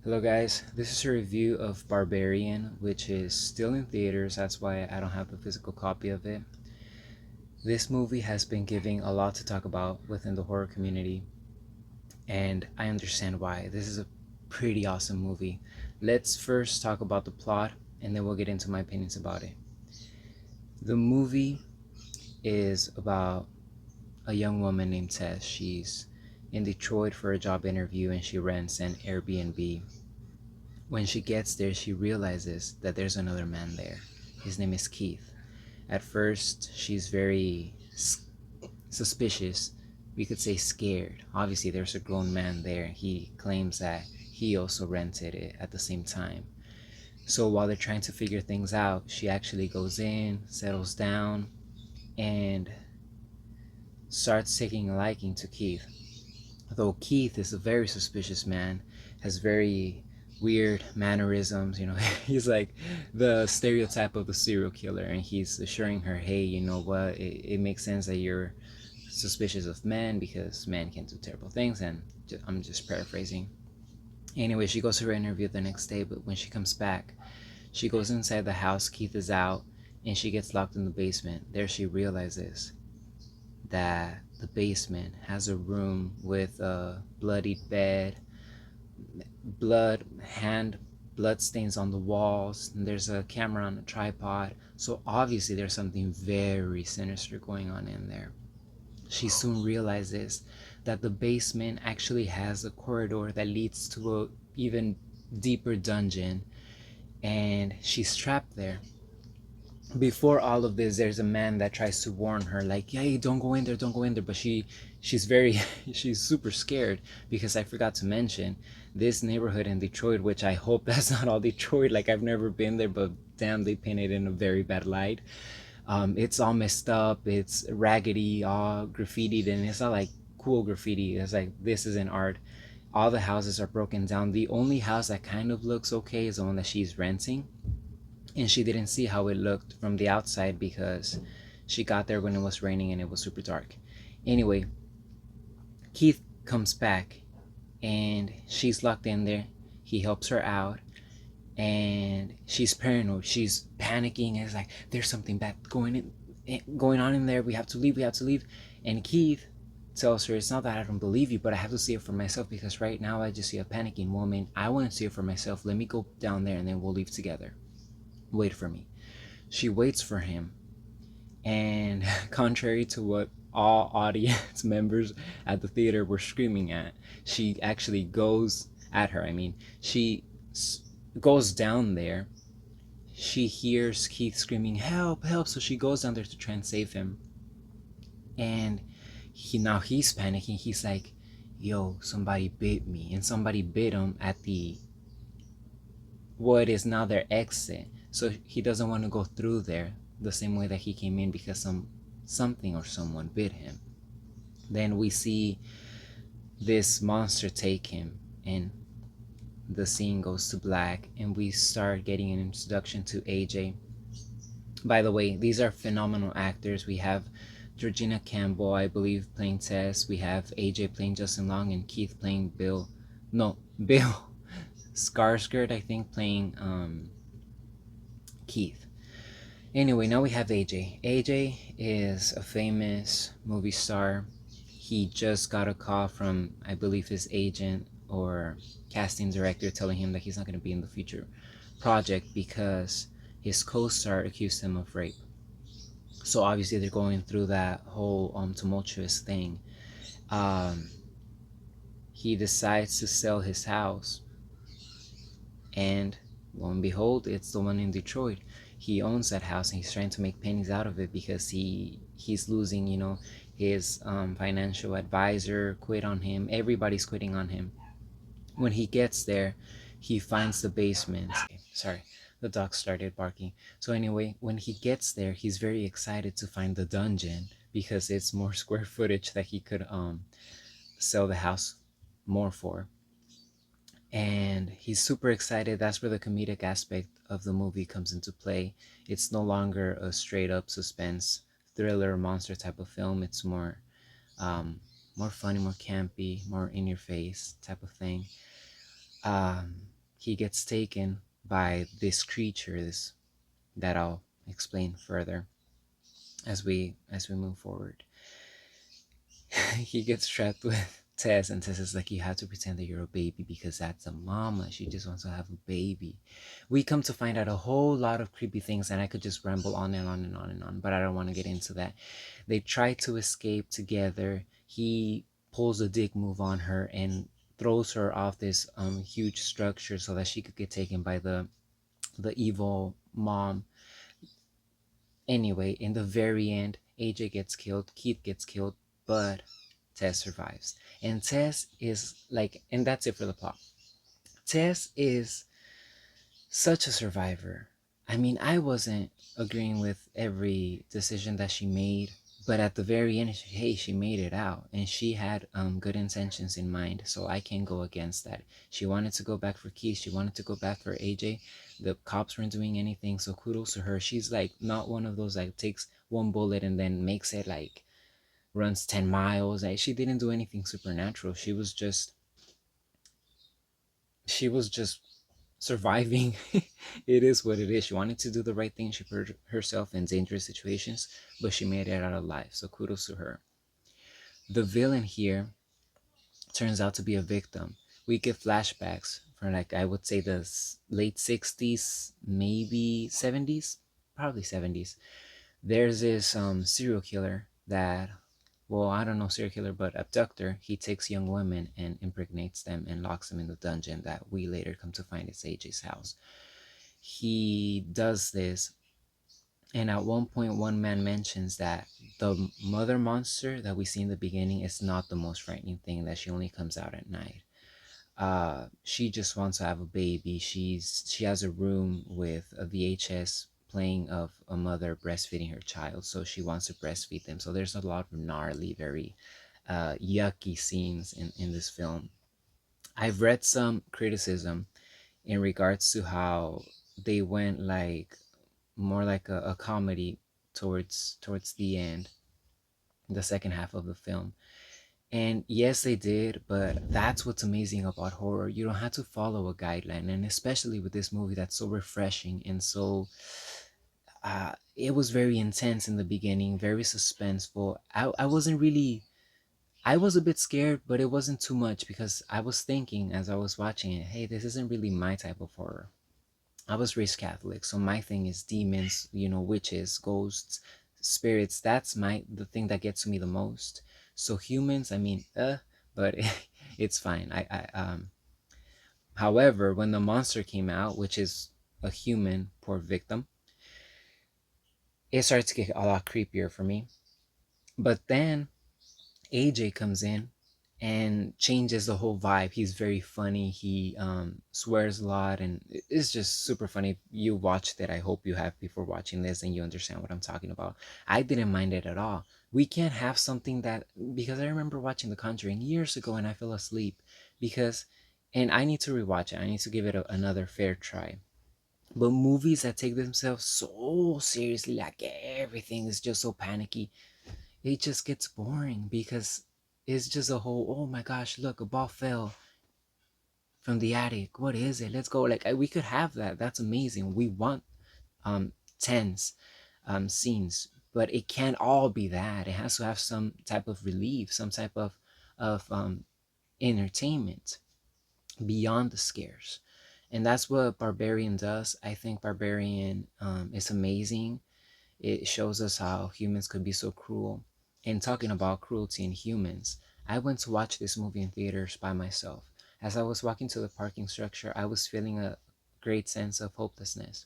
Hello guys, this is a review of Barbarian, which is still in theaters, that's why I don't have the physical copy of it. This movie has been giving a lot to talk about within the horror community, and I understand why. This is a pretty awesome movie. Let's first talk about the plot, and then we'll get into my opinions about it. The movie is about a young woman named Tess. She's in Detroit for a job interview and she rents an Airbnb. When she gets there, she realizes that there's another man there. His name is Keith. At first, she's very suspicious. We could say scared. Obviously, there's a grown man there. He claims that he also rented it at the same time. So while they're trying to figure things out, she actually goes in, settles down, and starts taking a liking to Keith. Though Keith is a very suspicious man, has very weird mannerisms, he's like the stereotype of the serial killer, and he's assuring her, hey, you know what, it makes sense that you're suspicious of men because men can do terrible things, and I'm just paraphrasing. Anyway, she goes to her interview the next day, but when she comes back, she goes inside the house. Keith is out, and she gets locked in the basement. There she realizes that the basement has a room with a bloodied bed, blood hand blood stains on the walls, and there's a camera on a tripod. So obviously there's something very sinister going on in there. She soon realizes that the basement actually has a corridor that leads to a even deeper dungeon, and she's trapped there. Before all of this, there's a man that tries to warn her, like, hey, don't go in there, don't go in there, but she's very she's super scared, because I forgot to mention this neighborhood in Detroit, which I hope that's not all Detroit, like I've never been there, but damn, they paint it in a very bad light. It's all messed up, it's raggedy, all graffitied, and it's not like cool graffiti. It's like, this isn't art. All the houses are broken down. The only house that kind of looks okay is the one that she's renting, and she didn't see how it looked from the outside because she got there when it was raining and it was super dark. Anyway, Keith comes back and she's locked in there. He helps her out, and she's paranoid. She's panicking. It's like, there's something bad going on in there. We have to leave. We have to leave. And Keith tells her, it's not that I don't believe you, but I have to see it for myself, because right now I just see a panicking woman. I want to see it for myself. Let me go down there and then we'll leave together. Wait for me. She waits for him, and contrary to what all audience members at the theater were screaming at, she actually goes at her. I mean, she goes down there. She hears Keith screaming, help, help, so she goes down there to try and save him. And he's panicking. He's like, yo, somebody bit me, and somebody bit him at the what is now their exit. So he doesn't want to go through there the same way that he came in, because something or someone bit him. Then we see this monster take him, and the scene goes to black, and we start getting an introduction to AJ. By the way, these are phenomenal actors. We have Georgina Campbell, I believe, playing Tess. We have AJ playing Justin Long, and Keith playing Bill Skarsgård, I think, playing Keith. Anyway, now we have AJ. AJ is a famous movie star. He just got a call from, I believe, his agent or casting director telling him that he's not going to be in the future project because his co-star accused him of rape. So obviously they're going through that whole tumultuous thing. He decides to sell his house, and lo and behold, it's the one in Detroit. He owns that house, and he's trying to make pennies out of it because he's losing, his financial advisor quit on him. Everybody's quitting on him. When he gets there, he finds the basement. Sorry, the dog started barking. So anyway, when he gets there, he's very excited to find the dungeon because it's more square footage that he could sell the house more for. And he's super excited. That's where the comedic aspect of the movie comes into play. It's no longer a straight up suspense thriller monster type of film. It's more more funny, more campy, more in your face type of thing. he gets taken by this creature, this that I'll explain further as we move forward. He gets trapped with Tess, and Tess is like, you have to pretend that you're a baby because that's a mama. She just wants to have a baby. We come to find out a whole lot of creepy things, and I could just ramble on and on and on and on, but I don't want to get into that. They try to escape together. He pulls a dick move on her and throws her off this huge structure so that she could get taken by the evil mom. Anyway, in the very end, AJ gets killed, Keith gets killed, but Tess survives. And Tess is like, and that's it for the plot. Tess is such a survivor. I mean, I wasn't agreeing with every decision that she made, but at the very end, hey, she made it out, and she had good intentions in mind, so I can't go against that. She wanted to go back for Keith. She wanted to go back for AJ. The cops weren't doing anything, so kudos to her. She's like not one of those like takes one bullet and then makes it like runs 10 miles. Like, she didn't do anything supernatural. She was just surviving. It is what it is. She wanted to do the right thing. She put herself in dangerous situations, but she made it out alive. So kudos to her. The villain here turns out to be a victim. We get flashbacks from, like, I would say the late 60s, maybe 70s, probably 70s. There's this serial killer that, well, I don't know, serial killer, but abductor. He takes young women and impregnates them and locks them in the dungeon that we later come to find is AJ's house. He does this, and at one point, one man mentions that the mother monster that we see in the beginning is not the most frightening thing, that she only comes out at night. She just wants to have a baby. She has a room with a VHS playing of a mother breastfeeding her child, so she wants to breastfeed them. So there's a lot of gnarly, very yucky scenes in this film. I've read some criticism in regards to how they went like more like a comedy towards the end, the second half of the film. And yes, they did, but that's what's amazing about horror. You don't have to follow a guideline, and especially with this movie that's so refreshing and so. It was very intense in the beginning, very suspenseful. I wasn't really. I was a bit scared, but it wasn't too much because I was thinking as I was watching it, hey, this isn't really my type of horror. I was raised Catholic, so my thing is demons, witches, ghosts, spirits. That's the thing that gets to me the most. So humans, I mean, but it's fine. However, when the monster came out, which is a human, poor victim, it started to get a lot creepier for me. But then AJ comes in and changes the whole vibe. He's very funny. He swears a lot, and it's just super funny. You watched it. I hope you have before watching this, and you understand what I'm talking about. I didn't mind it at all. We can't have something that, because I remember watching The Conjuring years ago and I fell asleep because, and I need to rewatch it. I need to give it another fair try. But movies that take themselves so seriously, like everything is just so panicky, it just gets boring because it's just a whole, oh my gosh, look, a ball fell from the attic. What is it? Let's go. Like, we could have that. That's amazing. We want tense scenes, but it can't all be that. It has to have some type of relief, some type of entertainment beyond the scares. And that's what Barbarian does. I think Barbarian is amazing. It shows us how humans could be so cruel. And talking about cruelty in humans, I went to watch this movie in theaters by myself. As I was walking to the parking structure, I was feeling a great sense of hopelessness.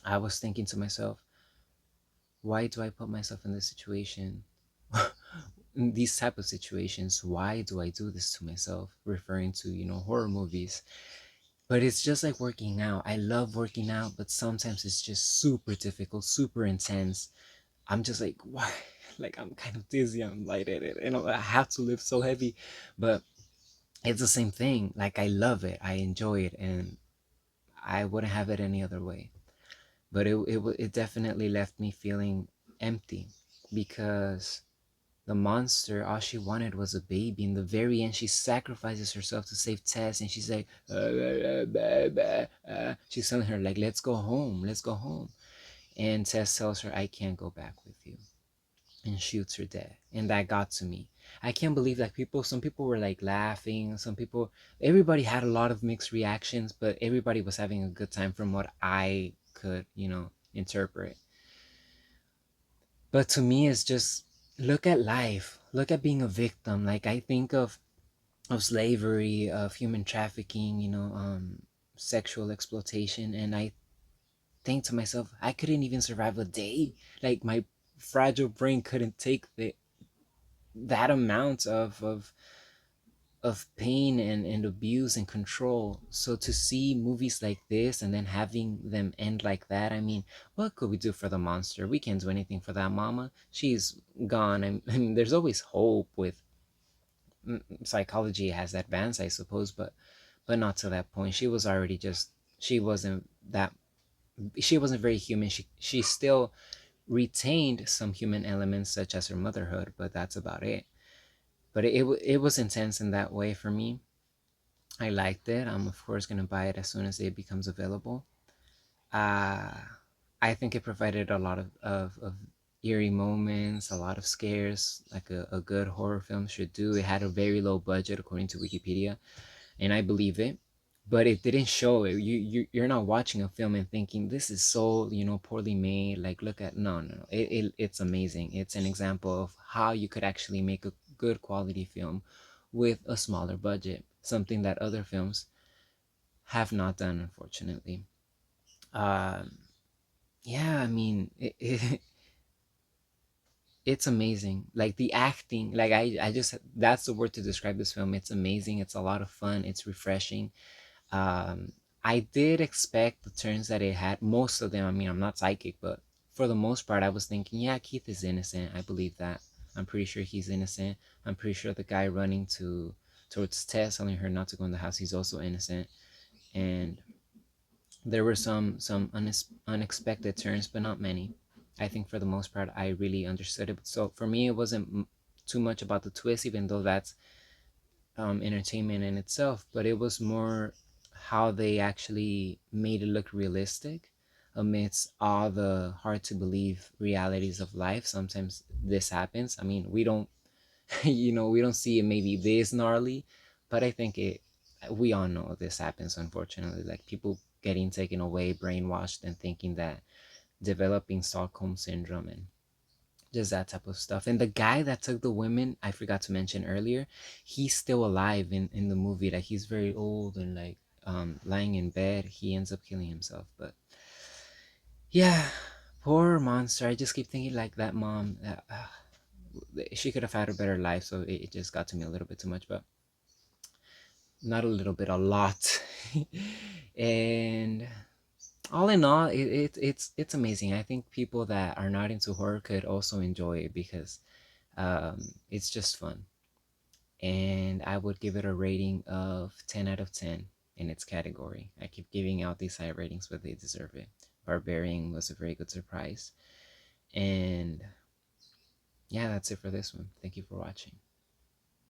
I was thinking to myself, why do I put myself in this situation? In these type of situations, why do I do this to myself? Referring to, horror movies. But it's just like working out. I love working out, but sometimes it's just super difficult, super intense. I'm just like, why? Like, I'm kind of dizzy, I'm lightheaded, and I have to lift so heavy. But it's the same thing. Like, I love it, I enjoy it, and I wouldn't have it any other way. But it definitely left me feeling empty because the monster, all she wanted was a baby. In the very end, she sacrifices herself to save Tess, and she's like, she's telling her like, let's go home, let's go home. And Tess tells her, I can't go back with you, and shoots her dead. And that got to me. I can't believe that some people were like laughing, some people, everybody had a lot of mixed reactions, but everybody was having a good time from what I could, interpret. But to me, it's just look at life, look at being a victim. Like I think of slavery, of human trafficking, sexual exploitation, and I think to myself, I couldn't even survive a day. Like my fragile brain couldn't take that amount of pain and abuse and control. So to see movies like this and then having them end like that, I mean, what could we do for the monster? We can't do anything for that mama. She's gone. I mean, there's always hope with psychology has advanced, I suppose, but not to that point. She was already just she wasn't that she wasn't very human. She still retained some human elements such as her motherhood, but that's about it. But it was intense in that way for me. I liked it. I'm of course gonna buy it as soon as it becomes available. Uh, I think it provided a lot of eerie moments, a lot of scares, like a good horror film should do. It had a very low budget according to Wikipedia, and I believe it. But it didn't show it. You're not watching a film and thinking this is so poorly made. Like look at no. It's amazing. It's an example of how you could actually make a good quality film with a smaller budget. Something that other films have not done, unfortunately. Um, yeah, I mean it's amazing. Like the acting, like I just that's the word to describe this film. It's amazing. It's a lot of fun. It's refreshing. Um, I did expect the turns that it had. Most of them, I mean, I'm not psychic, but for the most part, I was thinking, yeah, Keith is innocent. I believe that. I'm pretty sure he's innocent. I'm pretty sure the guy running towards Tess, telling her not to go in the house, he's also innocent. And there were some unexpected turns, but not many. I think for the most part, I really understood it. So for me, it wasn't too much about the twist, even though that's entertainment in itself, but it was more how they actually made it look realistic amidst all the hard to believe realities of life. Sometimes this happens. I mean, we don't, we don't see it maybe this gnarly, but I think we all know this happens, unfortunately. Like people getting taken away, brainwashed, and thinking that developing Stockholm syndrome and just that type of stuff. And the guy that took the women, I forgot to mention earlier, he's still alive in the movie. Like he's very old and like lying in bed, he ends up killing himself. But yeah, poor monster. I just keep thinking like that mom. She could have had a better life, so it just got to me a little bit too much. But not a little bit, a lot. And all in all, it's amazing. I think people that are not into horror could also enjoy it because it's just fun. And I would give it a rating of 10 out of 10 in its category. I keep giving out these high ratings, but they deserve it. Barbarian was a very good surprise. And yeah, that's it for this one. Thank you for watching.